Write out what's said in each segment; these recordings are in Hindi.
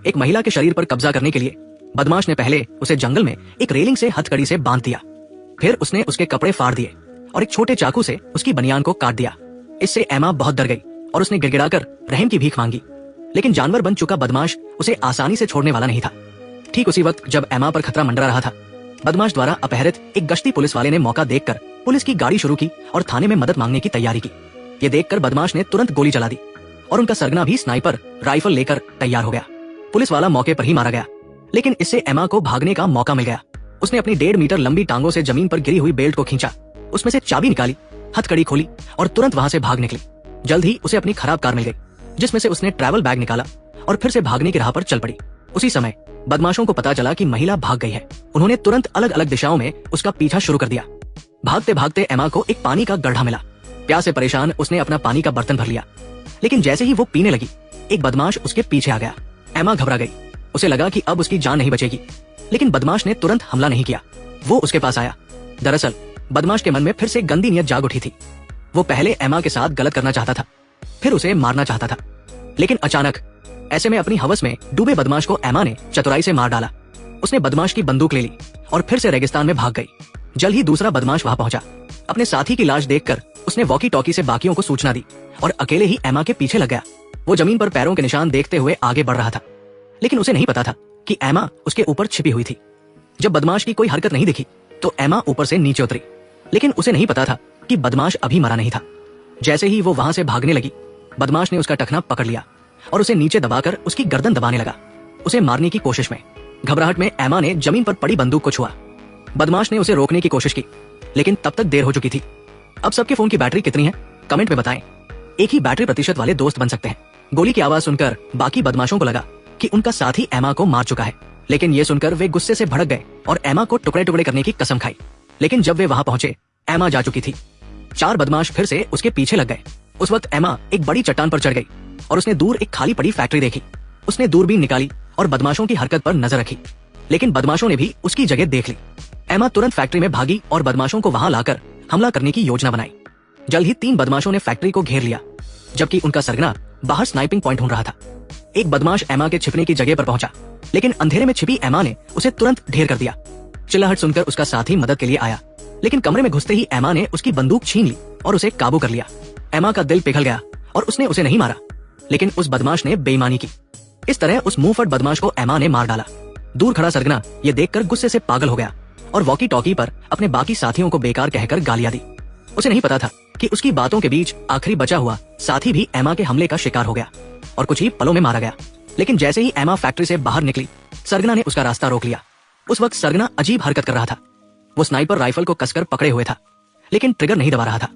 एक महिला के शरीर पर कब्जा करने के लिए बदमाश ने पहले उसे जंगल में एक रेलिंग से हथकड़ी से बांध दिया। फिर उसने उसके कपड़े फाड़ दिए और एक छोटे चाकू से उसकी बनियान को काट दिया। इससे एमा बहुत डर गई और उसने गिड़गिड़ाकर रहम की भीख मांगी। लेकिन जानवर बन चुका बदमाश उसे आसानी से छोड़ने वाला नहीं था। ठीक उसी वक्त जब एमा पर खतरा मंडरा रहा था, बदमाश द्वारा अपहरित एक गश्ती पुलिस वाले ने मौका देखकर पुलिस की गाड़ी शुरू की और थाने में मदद मांगने की तैयारी की। ये देखकर बदमाश ने तुरंत गोली चला दी और उनका सरगना भी स्नाइपर राइफल लेकर तैयार हो गया। पुलिस वाला मौके पर ही मारा गया, लेकिन इससे एमा को भागने का मौका मिल गया। उसने अपनी 1.5 मीटर लंबी टांगों से जमीन पर गिरी हुई बेल्ट को खींचा, उसमें से चाबी निकाली, हथकड़ी खोली और तुरंत वहां से भाग निकली। जल्द ही उसे अपनी खराब कार मिल गई, जिसमें से उसने ट्रैवल बैग निकाला और फिर से भागने की राह पर चल पड़ी। उसी समय बदमाशों को पता चला कि महिला भाग गई है। उन्होंने तुरंत अलग अलग दिशाओं में उसका पीछा शुरू कर दिया। भागते भागते एमा को एक पानी का गड्ढा मिला। प्यास से परेशान उसने अपना पानी का बर्तन भर लिया, लेकिन जैसे ही वो पीने लगी, एक बदमाश उसके पीछे आ गया। एमा घबरा गई, उसे लगा कि अब उसकी जान नहीं बचेगी, लेकिन बदमाश ने तुरंत हमला नहीं किया। वो उसके पास आया। दरअसल बदमाश के मन में फिर से गंदी नियत जाग उठी थी। वो पहले एमा के साथ गलत करना चाहता था, फिर उसे मारना चाहता था, लेकिन अचानक ऐसे में अपनी हवस में डूबे बदमाश को एमा ने चतुराई से मार डाला। उसने बदमाश की बंदूक ले ली और फिर से रेगिस्तान में भाग गई। जल्द ही दूसरा बदमाश वहां पहुंचा। अपने साथी की लाश देखकर उसने वॉकी टॉकी से बाकियों को सूचना दी और अकेले ही एमा के पीछे लग गया। वो जमीन पर पैरों के निशान देखते हुए आगे बढ़ रहा था, लेकिन उसे नहीं पता था कि एमा उसके ऊपर छिपी हुई थी। जब बदमाश की कोई हरकत नहीं दिखी तो एमा ऊपर से नीचे उतरी, लेकिन उसे नहीं पता था कि बदमाश अभी मरा नहीं था। जैसे ही वो वहां से भागने लगी, बदमाश ने उसका टखना पकड़ लिया और उसे नीचे दबाकर उसकी गर्दन दबाने लगा, उसे मारने की कोशिश में। घबराहट में एमा ने जमीन पर पड़ी बंदूक को छुआ। बदमाश ने उसे रोकने की कोशिश की, लेकिन तब तक देर हो चुकी थी। अब सबके फोन की बैटरी कितनी है, कमेंट में बताएं। एक ही बैटरी प्रतिशत वाले दोस्त बन सकते हैं। गोली की आवाज सुनकर बाकी बदमाशों को लगा कि उनका साथी एमा को मार चुका है, लेकिन ये सुनकर वे गुस्से से भड़क गए और एमा को टुकड़े टुकड़े करने की कसम खाई। लेकिन जब वे वहां पहुंचे, एमा जा चुकी थी। 4 बदमाश फिर से उसके पीछे लग गए। उस वक्त एमा एक बड़ी चट्टान पर चढ़ गई और उसने दूर एक खाली पड़ी फैक्ट्री देखी। उसने दूरबीन निकाली और बदमाशों की हरकत पर नजर रखी, लेकिन बदमाशों ने भी उसकी जगह देख ली। एमा तुरंत फैक्ट्री में भागी और बदमाशों को वहां लाकर हमला करने की योजना बनाई। जल्द ही 3 बदमाशों ने फैक्ट्री को घेर लिया, जबकि उनका सरगना बाहर स्नाइपिंग पॉइंट ढूंढ रहा था। एक बदमाश एमा के छिपने की जगह पर पहुंचा, लेकिन अंधेरे में छिपी एमा ने उसे तुरंत ढेर कर दिया। चिल्लाहट सुनकर उसका साथी मदद के लिए आया, लेकिन कमरे में घुसते ही एमा ने उसकी बंदूक छीन ली और उसे काबू कर लिया। एमा का दिल पिघल गया और उसने उसे नहीं मारा, लेकिन उस बदमाश ने बेईमानी की। इस तरह उस मुंहफट बदमाश को एमा ने मार डाला। दूर खड़ा सरगना ये देखकर गुस्से से पागल हो गया और वॉकी टॉकी पर अपने बाकी साथियों को बेकार कहकर गालियां दी। उसे नहीं पता था कि उसकी बातों के बीच आखिरी बचा हुआ साथी भी एमा के हमले का शिकार हो गया और कुछ ही पलों में मारा गया। लेकिन जैसे ही एमा फैक्ट्री से बाहर निकली, सरगना ने उसका रास्ता रोक लिया। उस वक्त सरगना अजीब हरकत कर रहा था। वो स्नाइपर राइफल को कसकर पकड़े हुए था, लेकिन ट्रिगर नहीं दबा रहा था।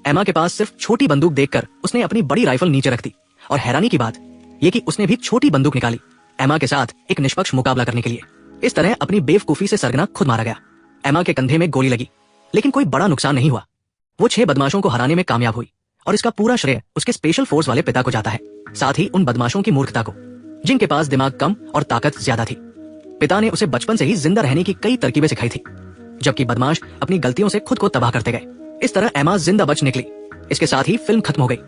एमा के पास सिर्फ छोटी बंदूक देखकर उसने अपनी बड़ी राइफल नीचे रख दी और हैरानी की बात यह कि उसने भी छोटी बंदूक निकाली एमा के साथ एक निष्पक्ष मुकाबला करने के लिए। इस तरह अपनी बेवकूफी से सरगना खुद मारा गया। एमा के कंधे में गोली लगी, लेकिन कोई बड़ा नुकसान नहीं हुआ। वो 6 बदमाशों को हराने में कामयाब हुई और इसका पूरा श्रेय उसके स्पेशल फोर्स वाले पिता को जाता है, साथ ही उन बदमाशों की मूर्खता को जिनके पास दिमाग कम और ताकत ज्यादा थी। पिता ने उसे बचपन से ही जिंदा रहने की कई तरकीबें सिखाई थी, जबकि बदमाश अपनी गलतियों से खुद को तबाह करते गए। इस तरह एमा जिंदा बच निकली। इसके साथ ही फिल्म खत्म हो गई।